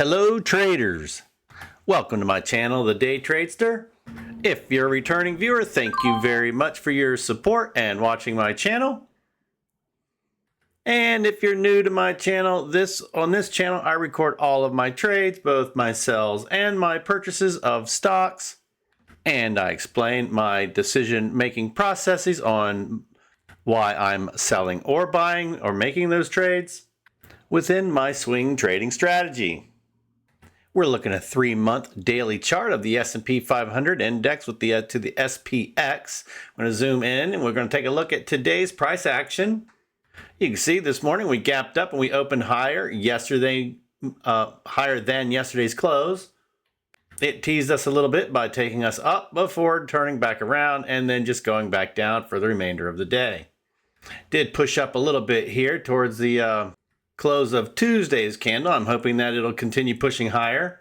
Hello traders, welcome to my channel, The Day Tradestor. If you're a returning viewer, thank you very much for your support and watching my channel. And if you're new to my channel, on this channel I record all of my trades, both my sells and my purchases of stocks. And I explain my decision-making processes on why I'm selling or buying or making those trades within my swing trading strategy. We're looking at a 3-month daily chart of the S&P 500 index with the to the SPX. I'm going to zoom in and we're going to take a look at today's price action. You can see this morning we gapped up and we opened higher yesterday, higher than yesterday's close. It teased us a little bit by taking us up before turning back around and then just going back down for the remainder of the day. Did push up a little bit here towards the close of Tuesday's candle. I'm hoping that it'll continue pushing higher.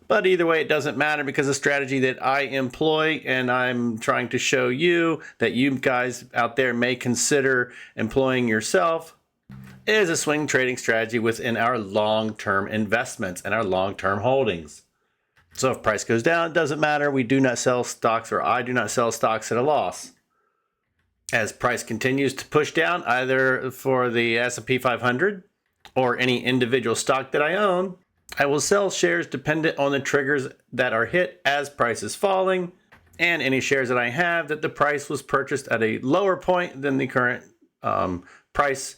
But either way, it doesn't matter because the strategy that I employ and I'm trying to show you that you guys out there may consider employing yourself is a swing trading strategy within our long-term investments and our long-term holdings. So if price goes down, it doesn't matter. We do not sell stocks, or I do not sell stocks at a loss. As price continues to push down, either for the S&P 500 or any individual stock that I own, I will sell shares dependent on the triggers that are hit as price is falling, and any shares that I have that the price was purchased at a lower point than the current price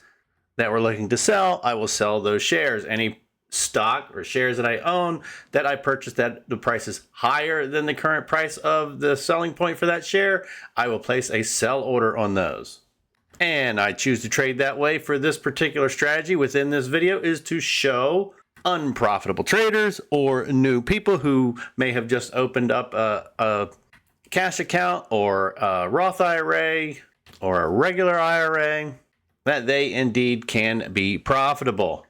that we're looking to sell, I will sell those shares. Any stock or shares that I own that I purchased that the price is higher than the current price of the selling point for that share, I will place a sell order on those. And I choose to trade that way for this particular strategy within this video is to show unprofitable traders or new people who may have just opened up a cash account or a Roth IRA or a regular IRA that they indeed can be profitable.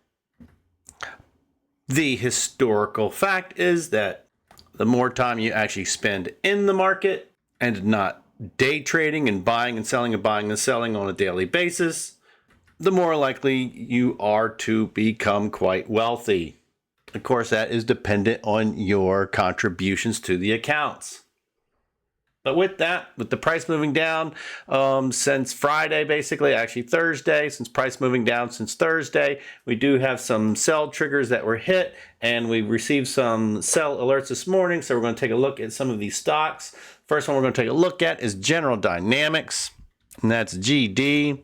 The historical fact is that the more time you actually spend in the market and not day trading and buying and selling and buying and selling on a daily basis, the more likely you are to become quite wealthy. Of course, that is dependent on your contributions to the accounts. But with that, with the price moving down since Friday, basically, actually Thursday, since price moving down since Thursday, we do have some sell triggers that were hit, and we received some sell alerts this morning. So we're going to take a look at some of these stocks. First one we're going to take a look at is General Dynamics, and that's GD.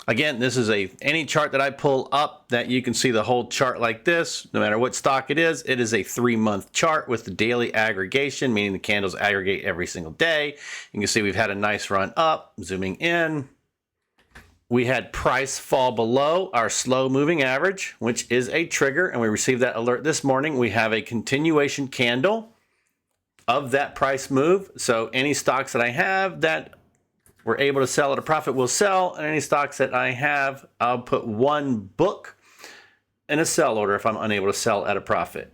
Again, this is any chart that I pull up that you can see the whole chart like this, no matter what stock it is a 3-month chart with the daily aggregation, meaning the candles aggregate every single day. You can see we've had a nice run up, zooming in. We had price fall below our slow moving average, which is a trigger, and we received that alert this morning. We have a continuation candle of that price move. So any stocks that I have that we're able to sell at a profit will sell, and any stocks that I have, I'll put one book in a sell order if I'm unable to sell at a profit.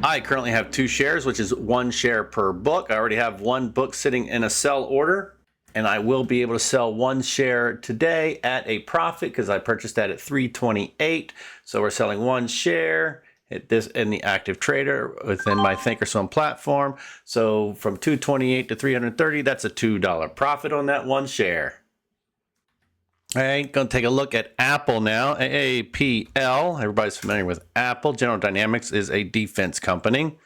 I currently have 2 shares, which is 1 share per book. I already have 1 book sitting in a sell order, and I will be able to sell 1 share today at a profit because I purchased that at $3.28. So we're selling 1 share at this in the active trader within my Thinkorswim platform. So from $2.28 to $3.30, that's a $2 profit on that 1 share. All right, going to take a look at Apple now. AAPL, everybody's familiar with Apple. General Dynamics is a defense company.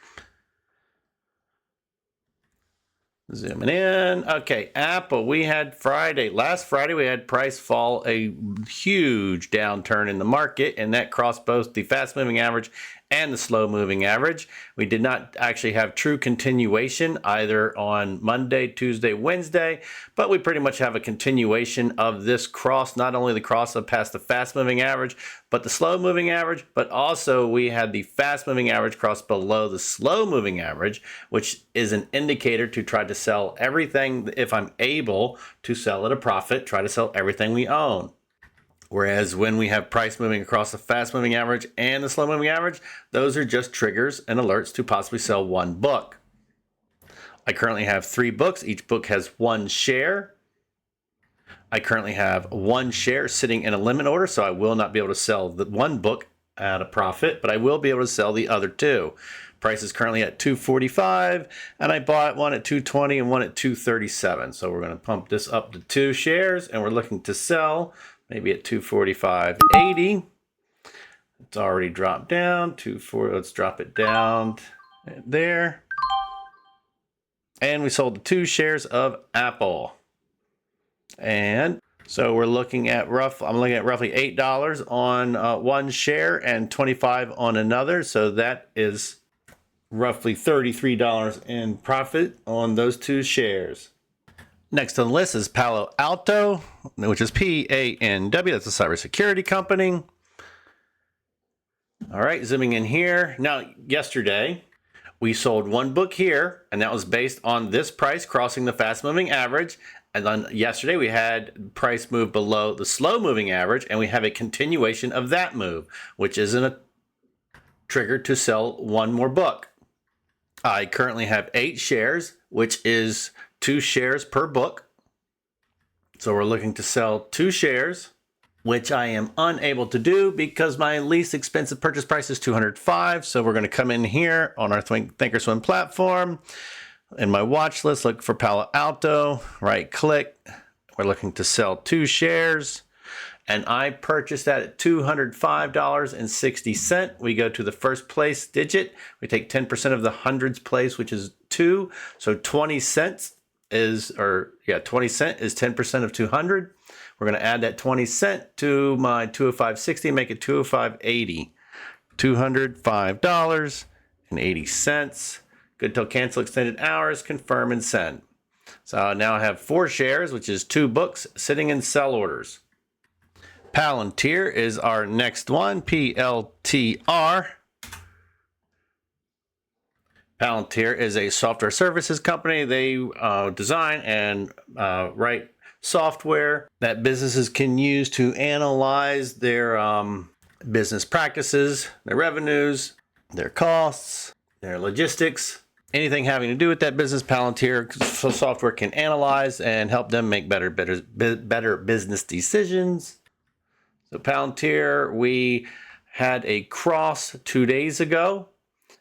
Zooming in. Okay, Apple, we had last Friday, we had price fall, a huge downturn in the market, and that crossed both the fast moving average and the slow moving average. We did not actually have true continuation either on Monday, Tuesday, Wednesday, but we pretty much have a continuation of this cross, not only the cross up past the fast moving average, but the slow moving average, but also we had the fast moving average cross below the slow moving average, which is an indicator to try to sell everything. If I'm able to sell at a profit, try to sell everything we own. Whereas when we have price moving across the fast moving average and the slow moving average, those are just triggers and alerts to possibly sell 1 book. I currently have 3 books. Each book has 1 share. I currently have one share sitting in a limit order, so I will not be able to sell the one book at a profit, but I will be able to sell the other two. Price is currently at $2.45, and I bought one at $2.20 and one at $2.37. So we're going to pump this up to 2 shares, and we're looking to sell maybe at $2.45.80. It's already dropped down. Let's drop it down there. And we sold the 2 shares of Apple. And so we're looking at I'm looking at roughly $8 on one share and $25 on another. So that is roughly $33 in profit on those 2 shares. Next on the list is Palo Alto, which is PANW. That's a cybersecurity company. All right, zooming in here. Now, yesterday, we sold one book here, and that was based on this price crossing the fast-moving average. And then yesterday, we had price move below the slow-moving average, and we have a continuation of that move, which isn't a trigger to sell one more book. I currently have 8 shares, which is 2 shares per book. So we're looking to sell 2 shares, which I am unable to do because my least expensive purchase price is $205. So we're going to come in here on our Thinkorswim platform. In my watch list, look for Palo Alto, right click. We're looking to sell 2 shares. And I purchased that at $205.60. We go to the first place digit. We take 10% of the hundreds place, which is 2. So 20 cents is 20 cent is 10% of 200. We're going to add that 20 cent to my 205.60, make it 205.80. $205.80. Good till cancel extended hours, confirm and send. So now I have 4 shares, which is 2 books sitting in sell orders. Palantir is our next one, PLTR. Palantir is a software services company. They design and write software that businesses can use to analyze their business practices, their revenues, their costs, their logistics. Anything having to do with that business, Palantir software can analyze and help them make better business decisions. So Palantir, we had a cross 2 days ago.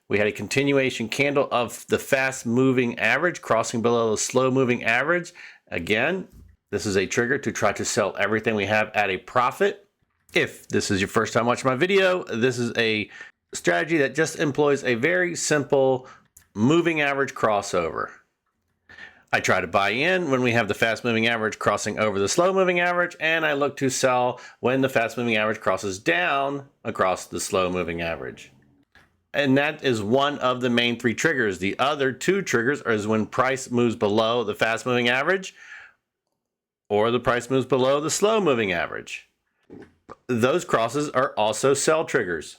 We had a continuation candle of the fast-moving average crossing below the slow-moving average. Again, this is a trigger to try to sell everything we have at a profit. If this is your first time watching my video, this is a strategy that just employs a very simple moving average crossover. I try to buy in when we have the fast-moving average crossing over the slow-moving average, and I look to sell when the fast-moving average crosses down across the slow-moving average. And that is one of the main 3 triggers. The other 2 triggers is when price moves below the fast-moving average or the price moves below the slow-moving average. Those crosses are also sell triggers.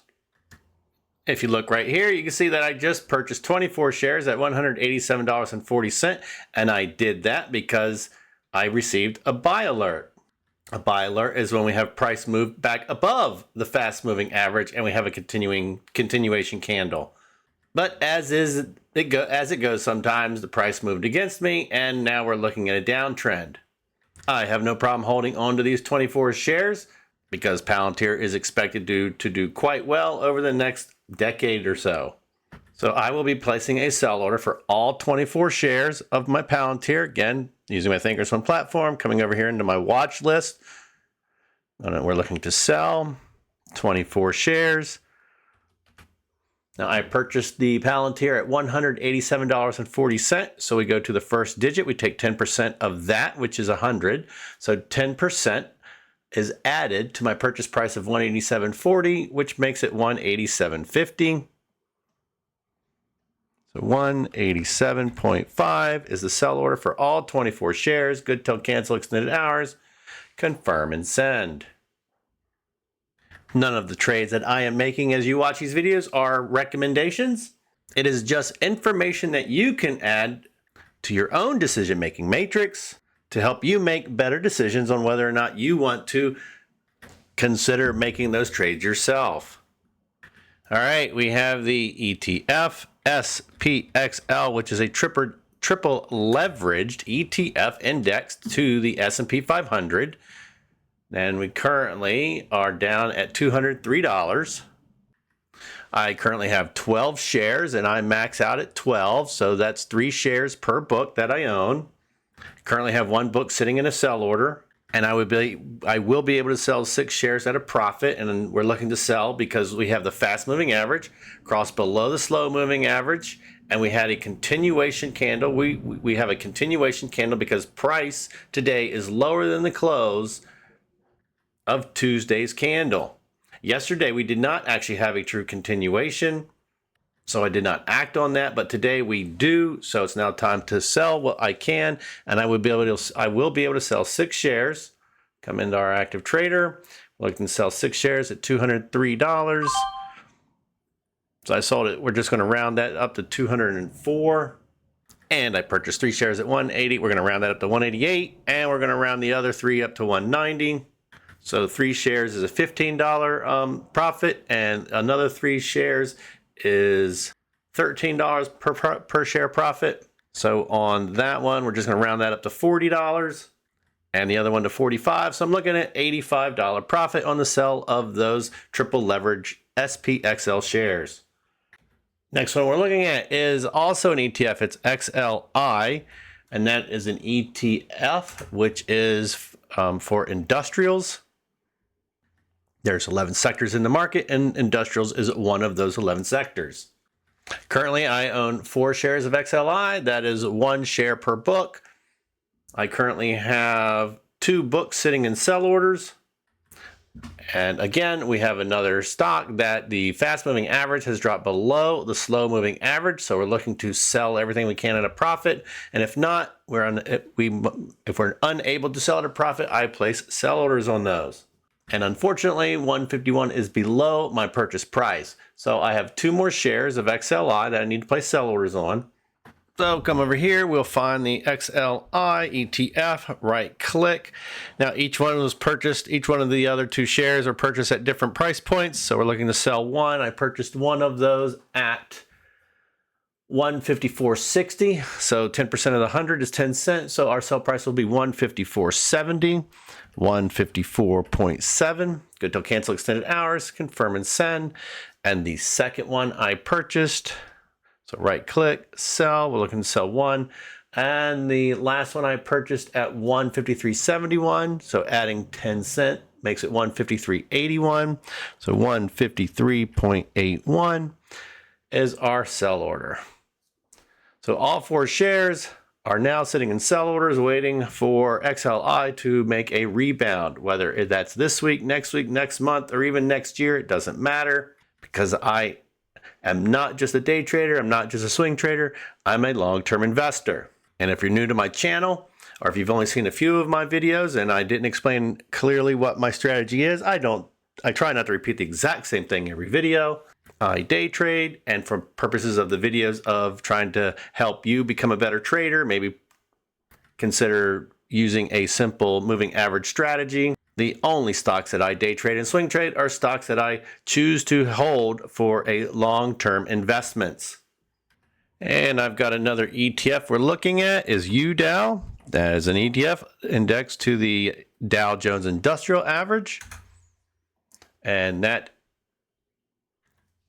If you look right here, you can see that I just purchased 24 shares at $187.40, and I did that because I received a buy alert. A buy alert is when we have price move back above the fast-moving average and we have a continuation candle. But as it goes, sometimes the price moved against me, and now we're looking at a downtrend. I have no problem holding on to these 24 shares because Palantir is expected to do quite well over the next decade or so. So I will be placing a sell order for all 24 shares of my Palantir. Again, using my Thinkorswim platform, coming over here into my watch list. And we're looking to sell 24 shares. Now I purchased the Palantir at $187.40. So we go to the first digit. We take 10% of that, which is 100. So 10% is added to my purchase price of $187.40, which makes it $187.50. So 187.5 is the sell order for all 24 shares. Good till cancel extended hours. Confirm and send. None of the trades that I am making as you watch these videos are recommendations. It is just information that you can add to your own decision-making matrix to help you make better decisions on whether or not you want to consider making those trades yourself. All right, we have the ETF SPXL, which is a triple leveraged ETF indexed to the S&P 500. And we currently are down at $203. I currently have 12 shares and I max out at 12. So that's 3 shares per book that I own. Currently have 1 book sitting in a sell order. And I will be able to sell 6 shares at a profit. And we're looking to sell because we have the fast moving average cross below the slow moving average. And we had a continuation candle. We have a continuation candle because price today is lower than the close of Tuesday's candle. Yesterday, we did not actually have a true continuation, so I did not act on that, but today we do, so it's now time to sell what I can, and I will be able to sell 6 shares. Come into our active trader, we can sell 6 shares at $203. So I sold it, we're just gonna round that up to 204. And I purchased 3 shares at 180. We're gonna round that up to 188, and we're gonna round the other 3 up to 190. So 3 shares is a $15 profit, and another 3 shares is $13 per share profit. So on that one, we're just going to round that up to $40, and the other one to $45. So I'm looking at $85 profit on the sell of those triple leverage SPXL shares. Next one we're looking at is also an ETF. It's XLI, and that is an ETF which is for industrials. There's 11 sectors in the market, and industrials is one of those 11 sectors. Currently, I own 4 shares of XLI. That is 1 share per book. I currently have 2 books sitting in sell orders. And again, we have another stock that the fast moving average has dropped below the slow moving average. So we're looking to sell everything we can at a profit. And if not, if we're unable to sell at a profit, I place sell orders on those. And unfortunately, 151 is below my purchase price. So I have 2 more shares of XLI that I need to place sell orders on. So come over here, we'll find the XLI ETF, right click. Now each one was purchased, each one of the other 2 shares are purchased at different price points. So we're looking to sell one. I purchased one of those at 154.60. So 10% of the 100 is 10 cents. So our sell price will be 154.70. 154.7. Good till cancel extended hours, confirm and send. And the second one I purchased, so right click, sell, we're looking to sell 1. And the last one I purchased at 153.71, so adding 10 cents makes it 153.81. So 153.81 is our sell order. So all 4 shares are now sitting in sell orders waiting for XLI to make a rebound. Whether that's this week, next month, or even next year, it doesn't matter, because I am not just a day trader, I'm not just a swing trader, I'm a long-term investor. And if you're new to my channel, or if you've only seen a few of my videos and I didn't explain clearly what my strategy is, I try not to repeat the exact same thing every video. I day trade, and for purposes of the videos of trying to help you become a better trader, maybe consider using a simple moving average strategy. The only stocks that I day trade and swing trade are stocks that I choose to hold for a long-term investments. And I've got another ETF we're looking at is UDOW. That is an ETF indexed to the Dow Jones Industrial Average. And that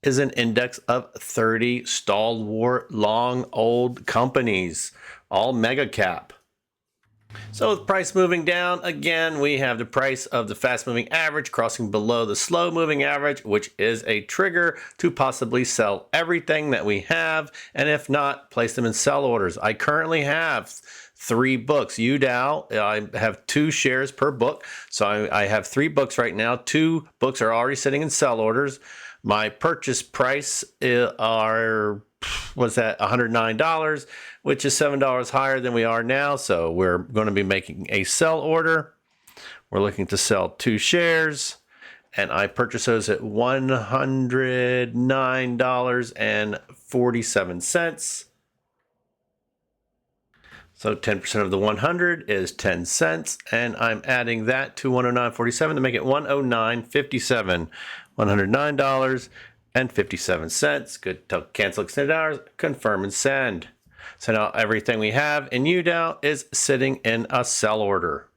is an index of 30 stalwart, long, old companies, all mega cap. So with price moving down, again, we have the price of the fast moving average crossing below the slow moving average, which is a trigger to possibly sell everything that we have. And if not, place them in sell orders. I currently have 3 books. UDOW, I have 2 shares per book. So I have 3 books right now. 2 books are already sitting in sell orders. My purchase price was at $109, which is $7 higher than we are now. So we're going to be making a sell order. We're looking to sell 2 shares, and I purchased those at $109.47. So 10% of the 100 is 10 cents, and I'm adding that to 109.47 to make it 109.57. $109.57. Good till cancel extended hours, confirm and send. So now everything we have in UDOW is sitting in a sell order.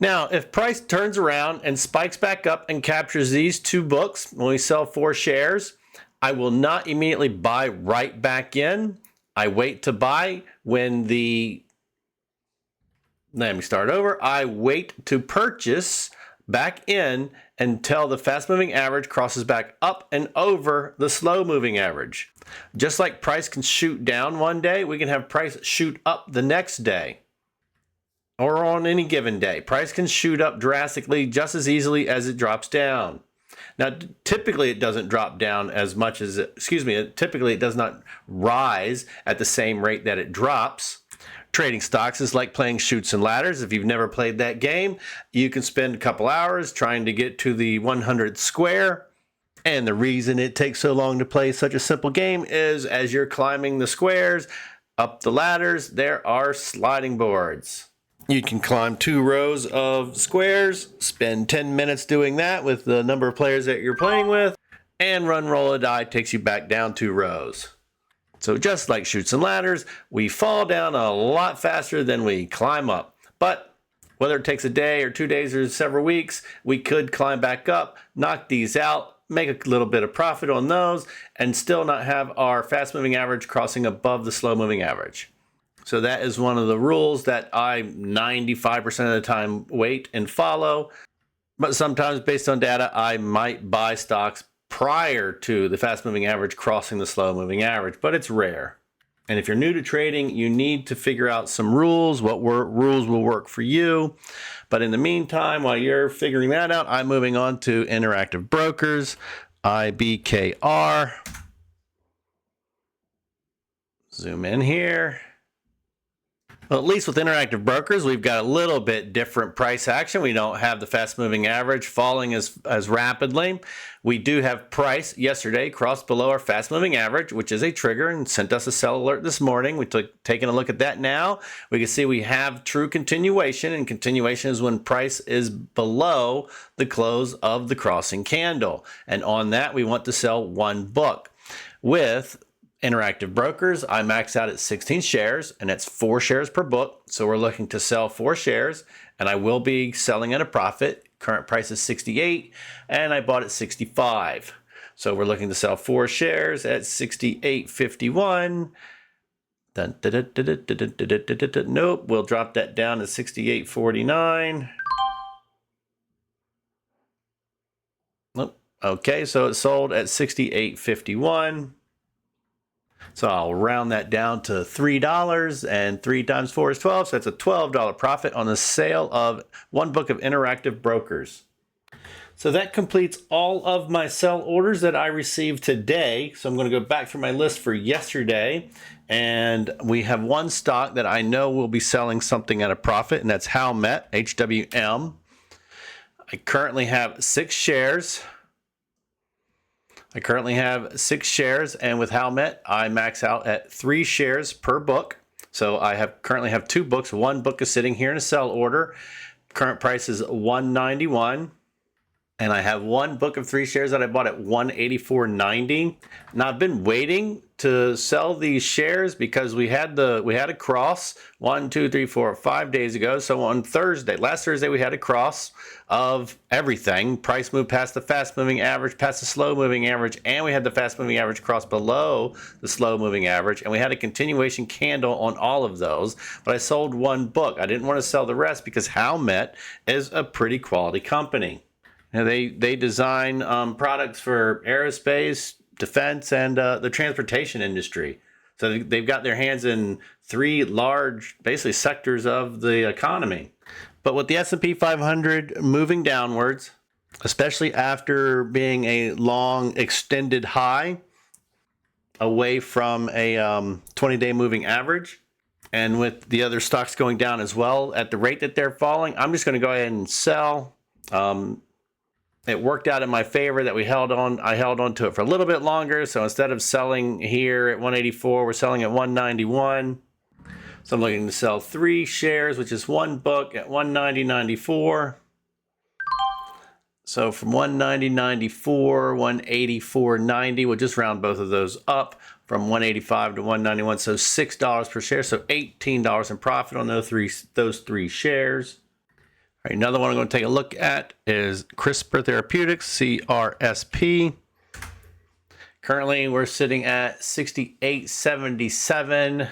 Now, if price turns around and spikes back up and captures these 2 books when we sell 4 shares, I will not immediately buy right back in. I wait to buy when let me start over. I wait to purchase back in until the fast moving average crosses back up and over the slow moving average. Just like price can shoot down one day, we can have price shoot up the next day. Or on any given day. Price can shoot up drastically just as easily as it drops down. Now, typically it doesn't drop down as much as typically it does not rise at the same rate that it drops. Trading stocks is like playing chutes and ladders. If you've never played that game, you can spend a couple hours trying to get to the 100th square. And the reason it takes so long to play such a simple game is as you're climbing the squares, up the ladders, there are sliding boards. You can climb 2 rows of squares, spend 10 minutes doing that with the number of players that you're playing with, and run roll a die takes you back down 2 rows. So just like chutes and ladders, we fall down a lot faster than we climb up. But whether it takes a day or 2 days or several weeks, we could climb back up, knock these out, make a little bit of profit on those, and still not have our fast moving average crossing above the slow moving average. So that is one of the rules that I 95% of the time wait and follow. But sometimes based on data, I might buy stocks prior to the fast moving average crossing the slow moving average, but it's rare. And if you're new to trading, you need to figure out some rules, what rules will work for you. But in the meantime, while you're figuring that out, I'm moving on to Interactive Brokers, IBKR. Zoom in here. Well, at least with Interactive Brokers, we've got a little bit different price action. We don't have the fast moving average falling as rapidly. We do have price yesterday crossed below our fast moving average, which is a trigger, and sent us a sell alert this morning. We taking a look at that now. We can see we have true continuation, and continuation is when price is below the close of the crossing candle. And on that, we want to sell 1 book. With Interactive Brokers, I max out at 16 shares, and that's 4 shares per book. So we're looking to sell 4 shares, and I will be selling at a profit. Current price is 68, and I bought at 65. So we're looking to sell 4 shares at 68.51. Nope, we'll drop that down to 68.49. Nope. Okay, so it sold at 68.51. So I'll round that down to $3, and 3 times 4 is 12. So that's a $12 profit on the sale of 1 book of Interactive Brokers. So that completes all of my sell orders that I received today. So I'm going to go back through my list for yesterday. And we have 1 stock that I know will be selling something at a profit, and that's Howmet, HWM. I currently have 6 shares. And with Howmet, I max out at 3 shares per book. So I currently have 2 books. 1 book is sitting here in a sell order. Current price is $191. And I have 1 book of 3 shares that I bought at $184.90. Now I've been waiting to sell these shares because we had a cross 5 days ago. So on last Thursday, we had a cross of everything. Price moved past the fast moving average, past the slow moving average, and we had the fast moving average cross below the slow moving average. And we had a continuation candle on all of those. But I sold 1 book. I didn't want to sell the rest because Howmet is a pretty quality company. Now they design products for aerospace, defense, and the transportation industry. So they've got their hands in 3 large, basically, sectors of the economy. But with the S&P 500 moving downwards, especially after being a long, extended high away from a 20-day moving average, and with the other stocks going down as well at the rate that they're falling, I'm just going to go ahead and sell. It worked out in my favor that I held on to it for a little bit longer. So instead of selling here at 184, we're selling at 191. So I'm looking to sell 3 shares, which is 1 book at 190.94. So from 190.94, 184.90, we'll just round both of those up. from 185 to 191, so $6 per share, so $18 in profit on those three shares. All right, another one I'm going to take a look at is CRISPR Therapeutics, CRSP. Currently, we're sitting at 68.77.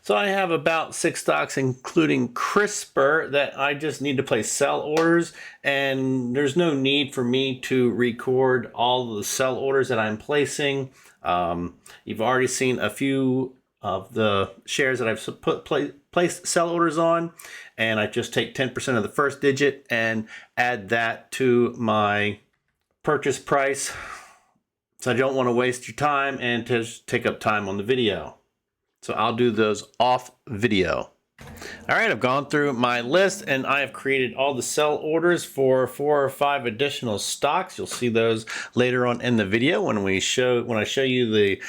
So I have about 6 stocks, including CRISPR, that I just need to place sell orders, and there's no need for me to record all of the sell orders that I'm placing. You've already seen a few of the shares that I've placed sell orders on, and I just take 10% of the first digit and add that to my purchase price. So I don't want to waste your time and to take up time on the video. So I'll do those off video. All right, I've gone through my list and I have created all the sell orders for 4 or 5 additional stocks. You'll see those later on in the video when I show you the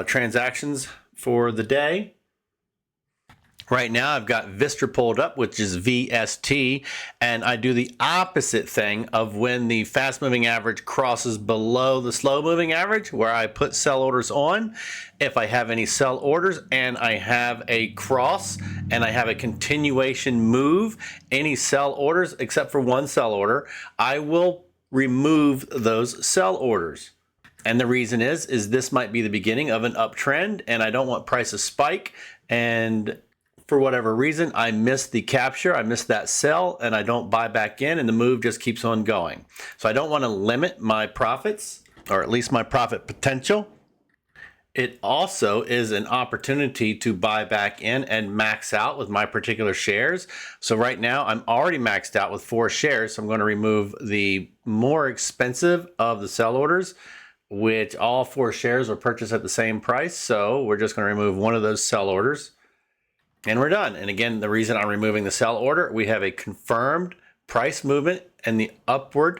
transactions for the day. Right now I've got Vistra pulled up, which is VST, and I do the opposite thing of when the fast moving average crosses below the slow moving average, where I put sell orders on. If I have any sell orders and I have a cross and I have a continuation move, any sell orders except for one sell order, I will remove those sell orders. And the reason is this might be the beginning of an uptrend and I don't want price to spike, and for whatever reason, I missed the capture, I missed that sell, and I don't buy back in, and the move just keeps on going. So I don't want to limit my profits, or at least my profit potential. It also is an opportunity to buy back in and max out with my particular shares. So right now, I'm already maxed out with 4 shares, so I'm going to remove the more expensive of the sell orders, which all 4 shares were purchased at the same price. So we're just going to remove one of those sell orders. And we're done. And again, the reason I'm removing the sell order, we have a confirmed price movement in the upward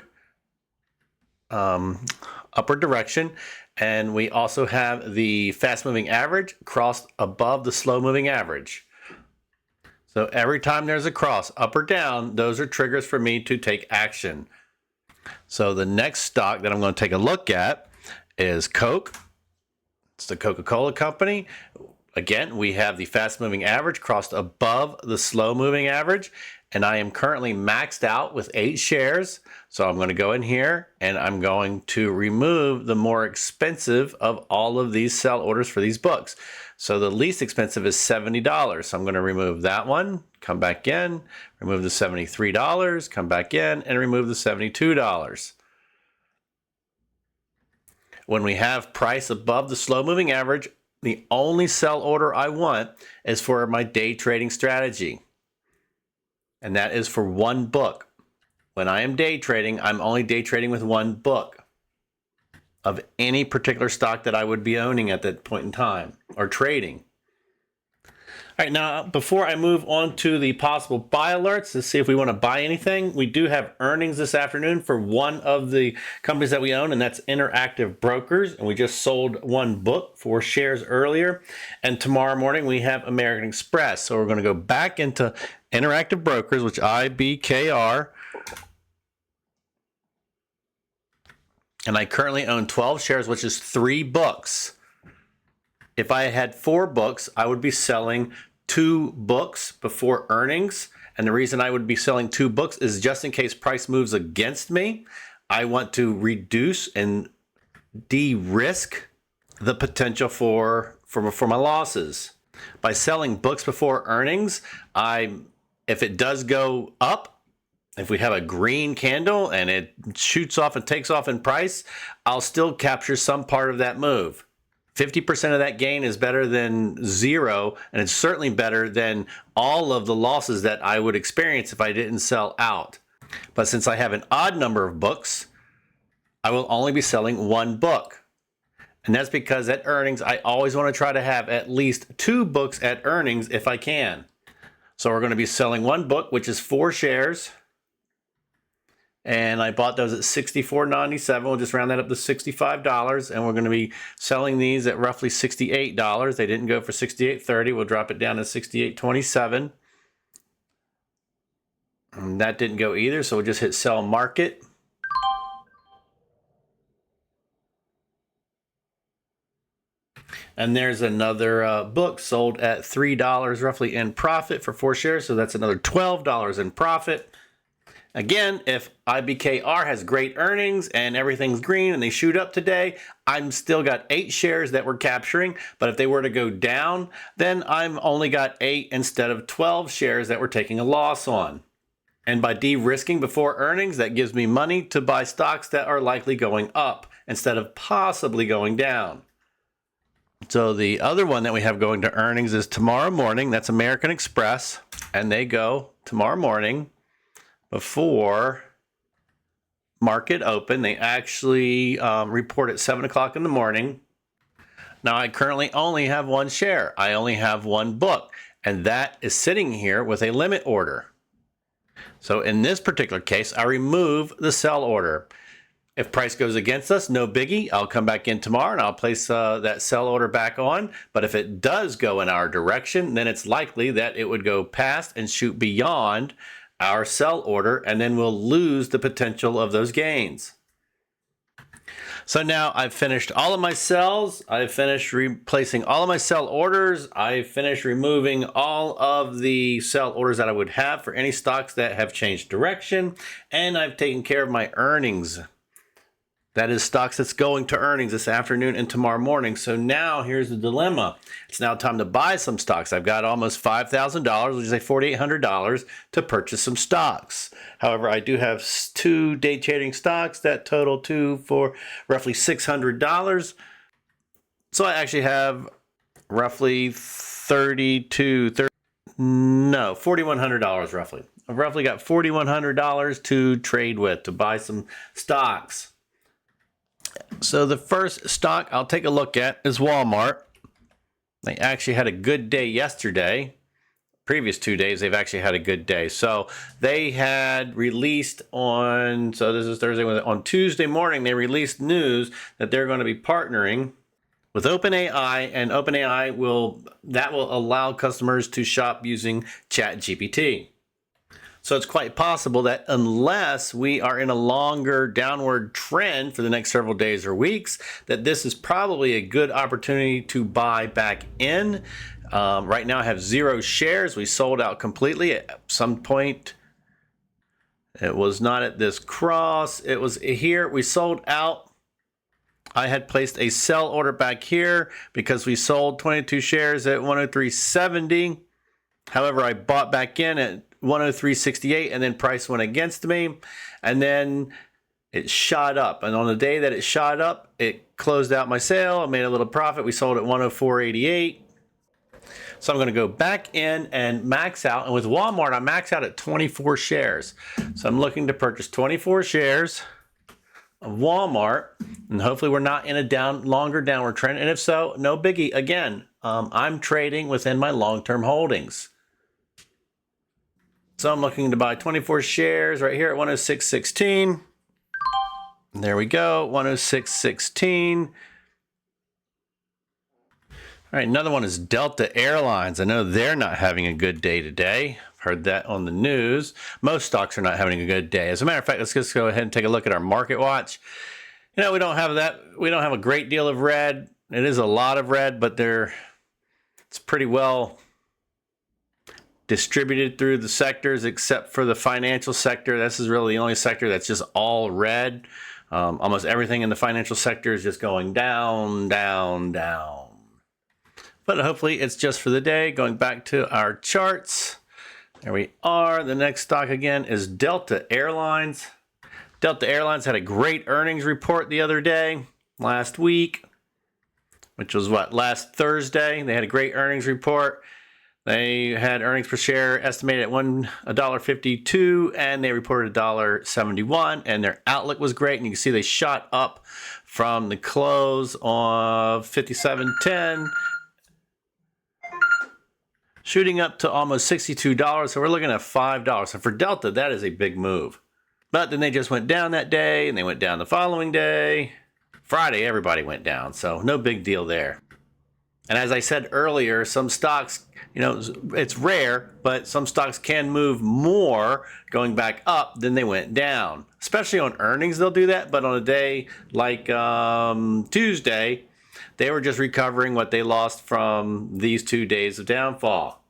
direction. And we also have the fast moving average crossed above the slow moving average. So every time there's a cross up or down, those are triggers for me to take action. So the next stock that I'm going to take a look at is Coke. It's the Coca-Cola company. Again, we have the fast moving average crossed above the slow moving average, and I am currently maxed out with 8 shares. So I'm going to go in here and I'm going to remove the more expensive of all of these sell orders for these books. So the least expensive is $70. So I'm going to remove that one, come back in, remove the $73, come back in, and remove the $72. When we have price above the slow moving average, the only sell order I want is for my day trading strategy. And that is for one book. When I am day trading, I'm only day trading with one book of any particular stock that I would be owning at that point in time or trading. All right, now before I move on to the possible buy alerts to see if we want to buy anything, we do have earnings this afternoon for one of the companies that we own, and that's Interactive Brokers. And we just sold one book, 4 shares earlier. And tomorrow morning we have American Express. So we're going to go back into Interactive Brokers, which IBKR. And I currently own 12 shares, which is 3 books. If I had 4 books, I would be selling 2 books before earnings. And the reason I would be selling 2 books is just in case price moves against me. I want to reduce and de-risk the potential for my losses. By selling books before earnings, if it does go up, if we have a green candle and it shoots off and takes off in price, I'll still capture some part of that move. 50% of that gain is better than 0, and it's certainly better than all of the losses that I would experience if I didn't sell out. But since I have an odd number of books, I will only be selling 1 book. And that's because at earnings, I always want to try to have at least 2 books at earnings if I can. So we're going to be selling 1 book, which is 4 shares. And I bought those at $64.97. We'll just round that up to $65. And we're going to be selling these at roughly $68. They didn't go for $68.30. We'll drop it down to $68.27. And that didn't go either. So we'll just hit sell market. And there's another book sold at $3 roughly in profit for 4 shares. So that's another $12 in profit. Again, if IBKR has great earnings and everything's green and they shoot up today, I'm still got 8 shares that we're capturing. But if they were to go down, then I'm only got 8 instead of 12 shares that we're taking a loss on. And by de-risking before earnings, that gives me money to buy stocks that are likely going up instead of possibly going down. So the other one that we have going to earnings is tomorrow morning. That's American Express. And they go tomorrow morning before market open. They actually report at 7 o'clock in the morning. Now, I currently only have 1 share. I only have 1 book, and that is sitting here with a limit order. So in this particular case, I remove the sell order. If price goes against us, no biggie. I'll come back in tomorrow and I'll place that sell order back on. But if it does go in our direction, then it's likely that it would go past and shoot beyond our sell order, and then we'll lose the potential of those gains. So now I've finished all of my sells. I've finished replacing all of my sell orders. I've finished removing all of the sell orders that I would have for any stocks that have changed direction. And I've taken care of my earnings. That is stocks that's going to earnings this afternoon and tomorrow morning. So now here's the dilemma. It's now time to buy some stocks. I've got almost $5,000, which is like $4,800 to purchase some stocks. However, I do have 2 day trading stocks that total for roughly $600. So I actually have roughly $4,100 roughly. I've roughly got $4,100 to trade with, to buy some stocks. So the first stock I'll take a look at is Walmart. They actually had a good day yesterday. Previous 2 days, they've actually had a good day. So they had released so this is Thursday, on Tuesday morning, they released news that they're going to be partnering with OpenAI, and OpenAI will allow customers to shop using ChatGPT. So it's quite possible that unless we are in a longer downward trend for the next several days or weeks, that this is probably a good opportunity to buy back in. Right now I have 0 shares. We sold out completely at some point. It was not at this cross. It was here. We sold out. I had placed a sell order back here because we sold 22 shares at 103.70. However, I bought back in at 103.68, and then price went against me, and then it shot up. And on the day that it shot up, it closed out my sale. I made a little profit. We sold at 104.88. So I'm going to go back in and max out. And with Walmart, I max out at 24 shares. So I'm looking to purchase 24 shares of Walmart, and hopefully we're not in a longer downward trend. And if so, no biggie. Again, I'm trading within my long-term holdings. So I'm looking to buy 24 shares right here at 106.16. There we go, 106.16. All right, another one is Delta Airlines. I know they're not having a good day today. I've heard that on the news. Most stocks are not having a good day. As a matter of fact, let's just go ahead and take a look at our market watch. You know, we don't have a great deal of red. It is a lot of red, but it's pretty well distributed through the sectors except for the financial sector. This is really the only sector that's just all red. Almost everything in the financial sector is just going down, down, down. But hopefully it's just for the day. Going back to our charts. There we are. The next stock again is Delta Airlines. Delta Airlines had a great earnings report the other day, last week, which was last Thursday. They had a great earnings report. They had earnings per share estimated at $1.52, and they reported $1.71, and their outlook was great. And you can see they shot up from the close of 57.10, shooting up to almost $62. So we're looking at $5. So for Delta, that is a big move. But then they just went down that day, and they went down the following day. Friday, everybody went down, so no big deal there. And as I said earlier, some stocks, you know, it's rare, but some stocks can move more going back up than they went down. Especially on earnings, they'll do that. But on a day like Tuesday, They were just recovering what they lost from these 2 days of downfall.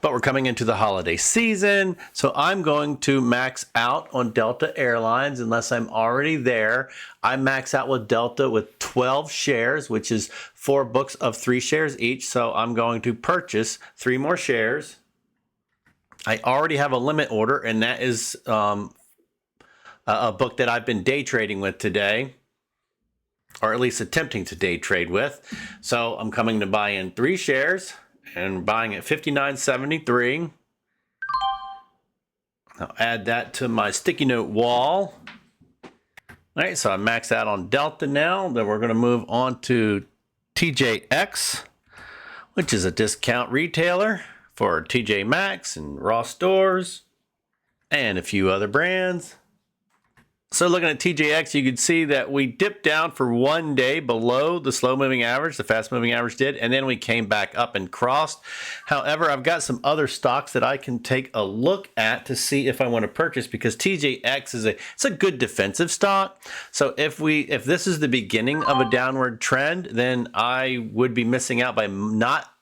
But we're coming into the holiday season, so I'm going to max out on Delta Airlines unless I'm already there. I max out with Delta with 12 shares, which is 4 books of 3 shares each. So I'm going to purchase 3 more shares. I already have a limit order, and that is a book that I've been day trading with today, or at least attempting to day trade with. So I'm coming to buy in 3 shares and buying at $59.73. I'll add that to my sticky note wall. All right, so I maxed out on Delta now. Then we're going to move on to TJX, which is a discount retailer for TJ Maxx and Ross stores and a few other brands. So looking at TJX, you can see that we dipped down for 1 day below the slow moving average, the fast moving average did, and then we came back up and crossed. However, I've got some other stocks that I can take a look at to see if I want to purchase, because TJX is it's a good defensive stock. So if this is the beginning of a downward trend, then I would be missing out by not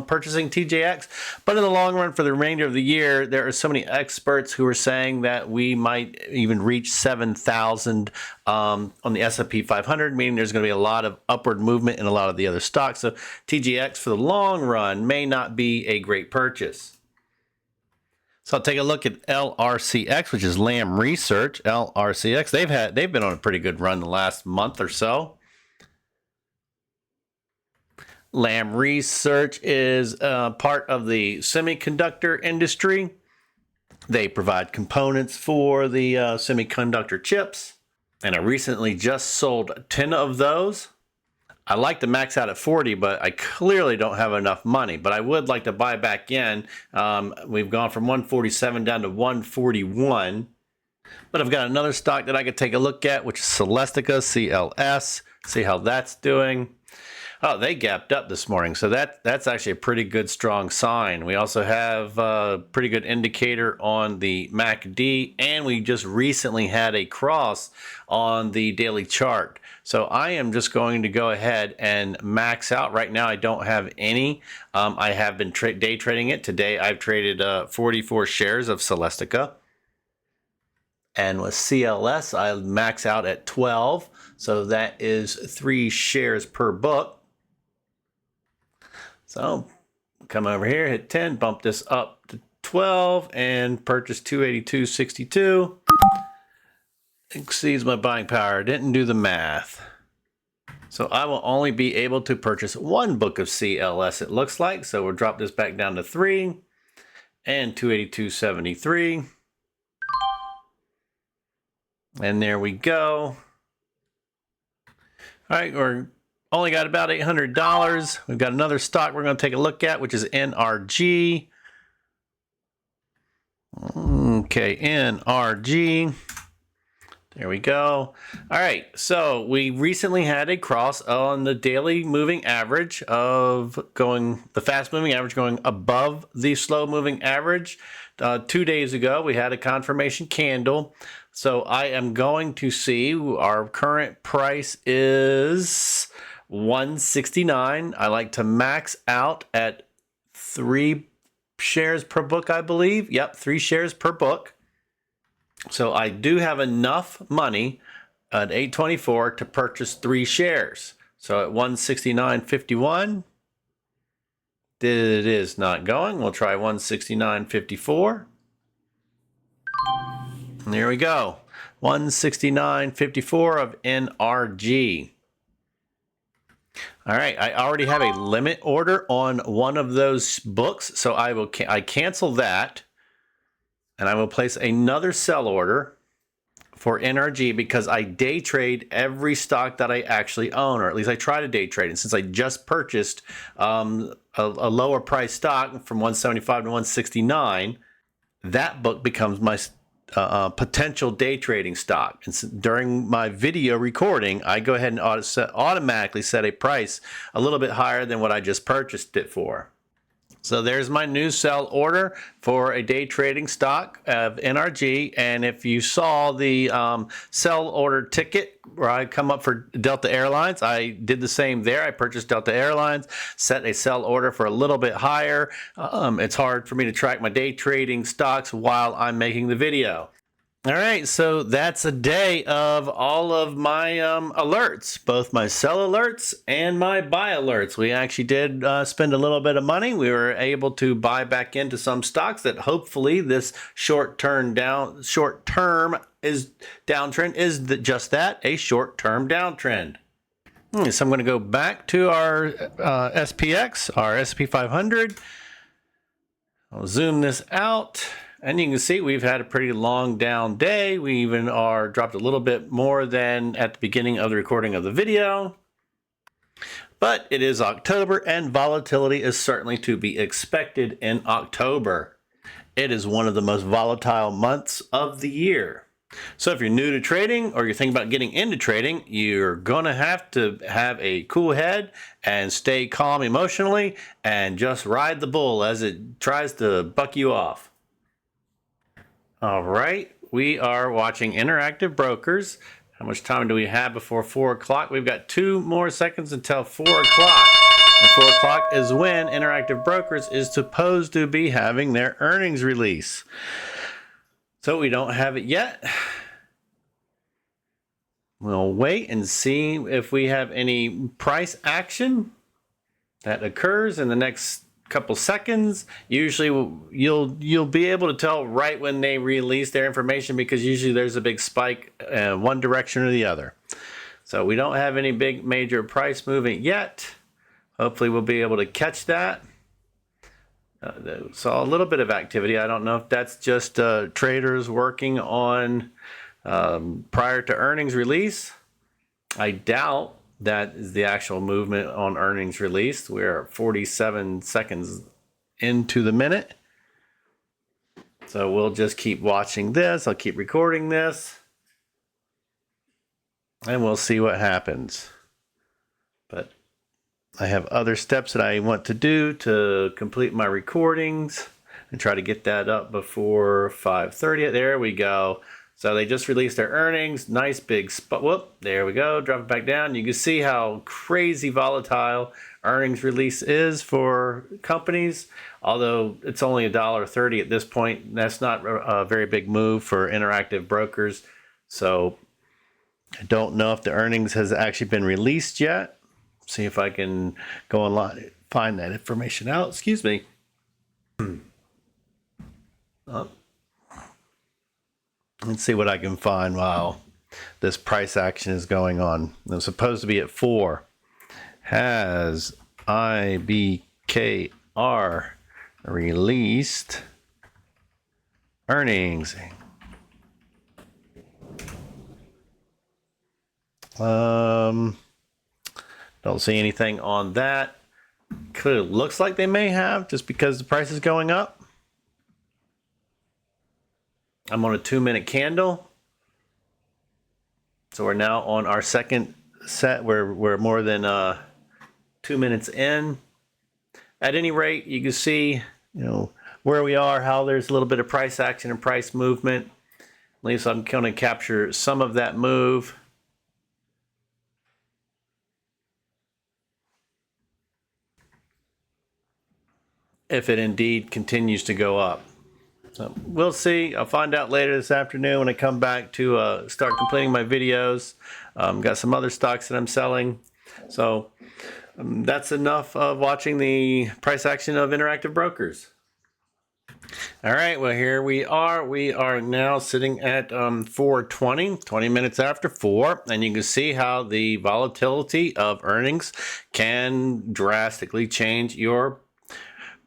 purchasing TJX. But in the long run, for the remainder of the year, there are so many experts who are saying that we might even reach 7,000 on the S&P 500, meaning there's going to be a lot of upward movement in a lot of the other stocks. So TJX for the long run may not be a great purchase. So I'll take a look at LRCX, which is Lam Research. LRCX, they've been on a pretty good run the last month or so. Lam Research is part of the semiconductor industry. They provide components for the semiconductor chips. And I recently just sold 10 of those. I like to max out at 40, but I clearly don't have enough money. But I would like to buy back in. We've gone from 147 down to 141. But I've got another stock that I could take a look at, which is Celestica, CLS. See how that's doing. Oh, they gapped up this morning, so that's actually a pretty good, strong sign. We also have a pretty good indicator on the MACD, and we just recently had a cross on the daily chart. So I am just going to go ahead and max out. Right now, I don't have any. I have been day trading it. Today, I've traded 44 shares of Celestica. And with CLS, I max out at 12. So that is 3 shares per book. So come over here, hit 10, bump this up to 12, and purchase 282.62. Exceeds my buying power. Didn't do the math. So I will only be able to purchase 1 book of CLS, it looks like. So we'll drop this back down to 3 and 282.73. And there we go. All right, we're only got about $800. We've got another stock we're going to take a look at, which is NRG. Okay, NRG. There we go. All right, so we recently had a cross on the daily moving average of the fast moving average going above the slow moving average. 2 days ago, we had a confirmation candle. So I am going to see, our current price is 169. I like to max out at 3 shares per book, I believe. Yep, 3 shares per book. So I do have enough money at 824 to purchase 3 shares. So at 169.51, it is not going. We'll try 169.54. And there we go. 169.54 of NRG. All right, I already have a limit order on one of those books, so I cancel that, and I will place another sell order for NRG because I day trade every stock that I actually own, or at least I try to day trade. And since I just purchased a lower price stock from 175 to 169, that book becomes my potential day trading stock. And so during my video recording, I go ahead and automatically set a price a little bit higher than what I just purchased it for. So there's my new sell order for a day trading stock of NRG. And if you saw the sell order ticket where I come up for Delta Airlines, I did the same there. I purchased Delta Airlines, set a sell order for a little bit higher. It's hard for me to track my day trading stocks while I'm making the video. All right, so that's a day of all of my alerts, both my sell alerts and my buy alerts. We actually did spend a little bit of money. We were able to buy back into some stocks that hopefully this short-term is downtrend is just that, a short-term downtrend. So I'm going to go back to our SPX, our S&P 500. I'll zoom this out. And you can see we've had a pretty long down day. We even are dropped a little bit more than at the beginning of the recording of the video. But it is October and volatility is certainly to be expected in October. It is one of the most volatile months of the year. So if you're new to trading or you're thinking about getting into trading, you're going to have a cool head and stay calm emotionally and just ride the bull as it tries to buck you off. All right, we are watching Interactive Brokers. How much time do we have before 4 o'clock? We've got 2 more seconds until 4 o'clock. And 4 o'clock is when Interactive Brokers is supposed to be having their earnings release. So we don't have it yet. We'll wait and see if we have any price action that occurs in the next couple seconds. Usually you'll be able to tell right when they release their information because usually there's a big spike one direction or the other. So we don't have any big major price movement yet. Hopefully we'll be able to catch that. Saw a little bit of activity. I don't know if that's just traders working on prior to earnings release. I doubt that is the actual movement on earnings release. We're 47 seconds into the minute. So we'll just keep watching this. I'll keep recording this. And we'll see what happens. But I have other steps that I want to do to complete my recordings and try to get that up before 5:30. There we go. So they just released their earnings. Nice big spot. Whoop, there we go. Drop it back down. You can see how crazy volatile earnings release is for companies. Although it's only $1.30 at this point. That's not a very big move for Interactive Brokers. So I don't know if the earnings has actually been released yet. See if I can go online, find that information out. Excuse me. Let's see what I can find while this price action is going on. It's supposed to be at 4. Has IBKR released earnings? Don't see anything on that. Clearly looks like they may have just because the price is going up. I'm on a 2-minute candle. So we're now on our second set. We're more than 2 minutes in. At any rate, you can see, where we are, how there's a little bit of price action and price movement. At least I'm going to capture some of that move. If it indeed continues to go up. So we'll see. I'll find out later this afternoon when I come back to start completing my videos. Got some other stocks that I'm selling. So that's enough of watching the price action of Interactive Brokers. All right, well, here we are. We are now sitting at 4:20, 20 minutes after 4, and you can see how the volatility of earnings can drastically change your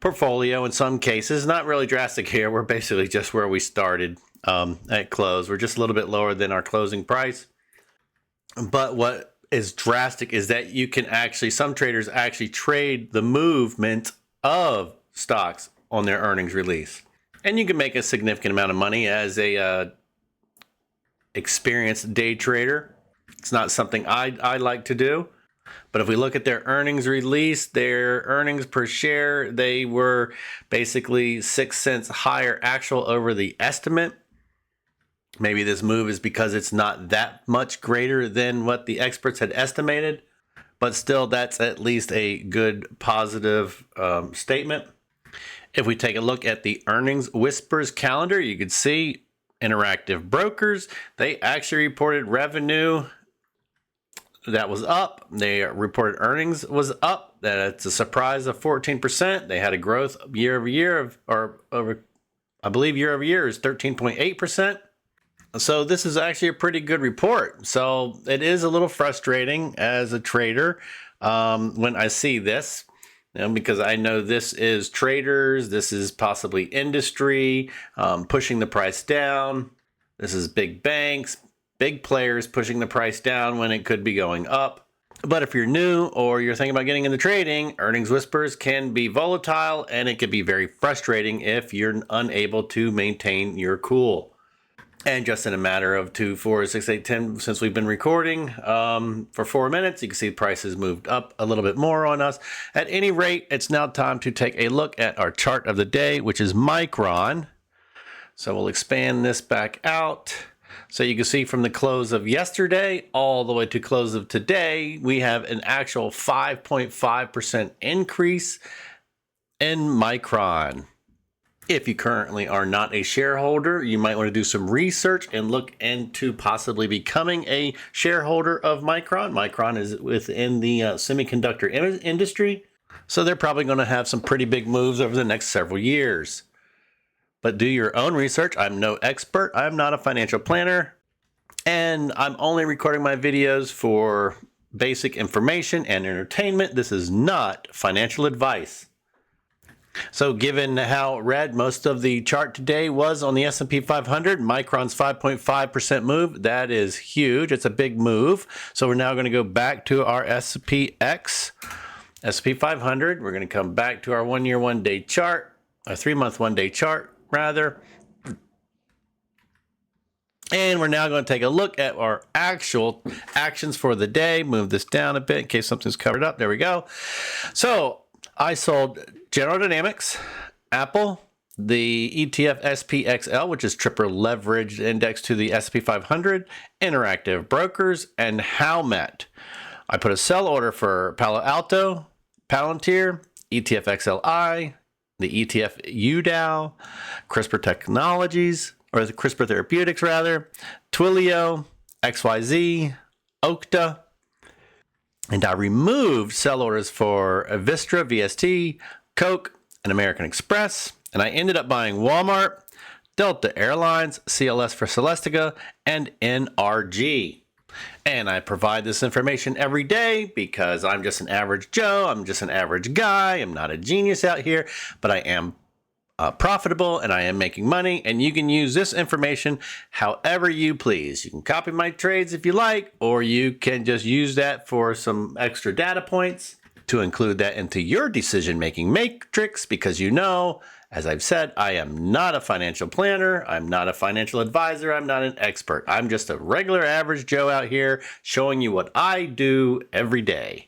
portfolio in some cases. Not really drastic here. We're basically just where we started at close. We're just a little bit lower than our closing price. But what is drastic is that you can actually, some traders actually trade the movement of stocks on their earnings release. And you can make a significant amount of money as a experienced day trader. It's not something I like to do. But if we look at their earnings release, their earnings per share, they were basically 6 cents higher actual over the estimate. Maybe this move is because it's not that much greater than what the experts had estimated, but still that's at least a good positive statement. If we take a look at the earnings whispers calendar, you can see Interactive Brokers, they actually reported revenue that was up. They reported earnings was up. That's a surprise of 14%. They had a growth year over year I believe year over year is 13.8%. So this is actually a pretty good report. So it is a little frustrating as a trader when I see this, because I know this is traders, this is possibly industry pushing the price down. This is big banks, big players pushing the price down when it could be going up. But if you're new or you're thinking about getting into trading, earnings whispers can be volatile and it can be very frustrating if you're unable to maintain your cool. And just in a matter of 2, 4, 6, 8, 10, since we've been recording for 4 minutes, you can see the prices moved up a little bit more on us. At any rate, it's now time to take a look at our chart of the day, which is Micron. So we'll expand this back out. So you can see from the close of yesterday all the way to close of today, we have an actual 5.5% increase in Micron. If you currently are not a shareholder, you might want to do some research and look into possibly becoming a shareholder of Micron. Micron is within the semiconductor industry, so they're probably going to have some pretty big moves over the next several years. But do your own research. I'm no expert. I'm not a financial planner, and I'm only recording my videos for basic information and entertainment. This is not financial advice. So given how red most of the chart today was on the S&P 500, Micron's 5.5% move, that is huge. It's a big move. So we're now going to go back to our SPX, S&P 500. We're going to come back to our 1 year, 1 day chart, a 3 month, 1 day chart rather. And we're now going to take a look at our actual actions for the day. Move this down a bit in case something's covered up. There we go. So I sold General Dynamics, Apple, the ETF SPXL, which is triple leveraged index to the S&P 500, Interactive Brokers, and Howmet. I put a sell order for Palo Alto, Palantir, ETF XLI, the ETF UDAO, CRISPR Technologies, or the CRISPR Therapeutics rather, Twilio, XYZ, Okta. And I removed sell orders for Vistra, VST, Coke, and American Express. And I ended up buying Walmart, Delta Airlines, CLS for Celestica, and NRG. And I provide this information every day because I'm just an average Joe. I'm just an average guy. I'm not a genius out here, but I am profitable and I am making money, and you can use this information however you please. You can copy my trades if you like, or you can just use that for some extra data points to include that into your decision-making matrix, because as I've said, I am not a financial planner. I'm not a financial advisor. I'm not an expert. I'm just a regular average Joe out here showing you what I do every day.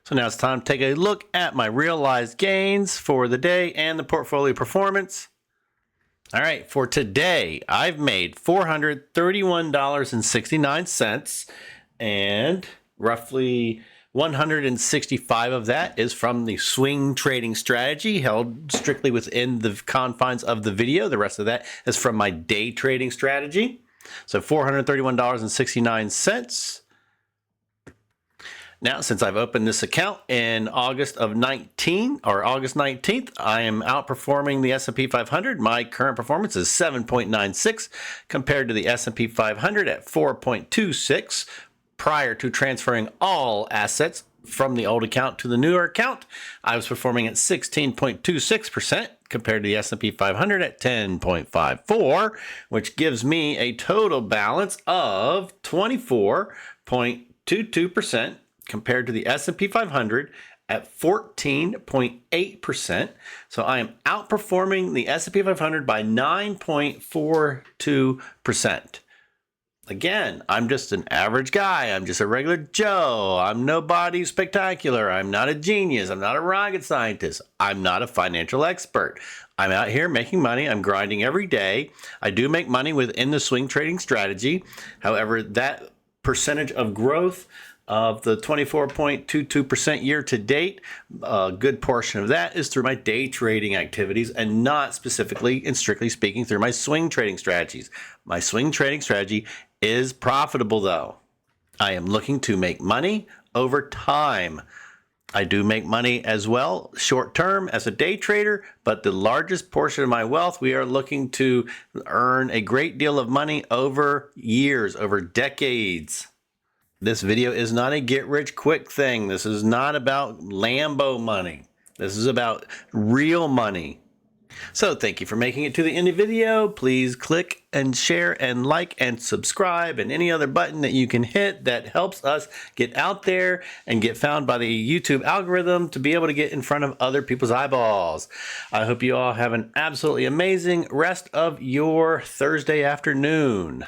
So now it's time to take a look at my realized gains for the day and the portfolio performance. All right, for today, I've made $431.69, and roughly 165 of that is from the swing trading strategy held strictly within the confines of the video. The rest of that is from my day trading strategy. So $431.69. Now, since I've opened this account in August 19th, I am outperforming the S&P 500. My current performance is 7.96 compared to the S&P 500 at 4.26. Prior to transferring all assets from the old account to the newer account, I was performing at 16.26% compared to the S&P 500 at 10.54, which gives me a total balance of 24.22%. compared to the S&P 500 at 14.8%. So I am outperforming the S&P 500 by 9.42%. Again, I'm just an average guy. I'm just a regular Joe. I'm nobody spectacular. I'm not a genius. I'm not a rocket scientist. I'm not a financial expert. I'm out here making money. I'm grinding every day. I do make money within the swing trading strategy. However, that percentage of growth of the 24.22% year to date, a good portion of that is through my day trading activities and not specifically and strictly speaking through my swing trading strategies. My swing trading strategy is profitable though. I am looking to make money over time. I do make money as well short term as a day trader, but the largest portion of my wealth, we are looking to earn a great deal of money over years, over decades. This video is not a get rich quick thing. This is not about Lambo money. This is about real money. So thank you for making it to the end of the video. Please click and share and like and subscribe and any other button that you can hit that helps us get out there and get found by the YouTube algorithm to be able to get in front of other people's eyeballs. I hope you all have an absolutely amazing rest of your Thursday afternoon.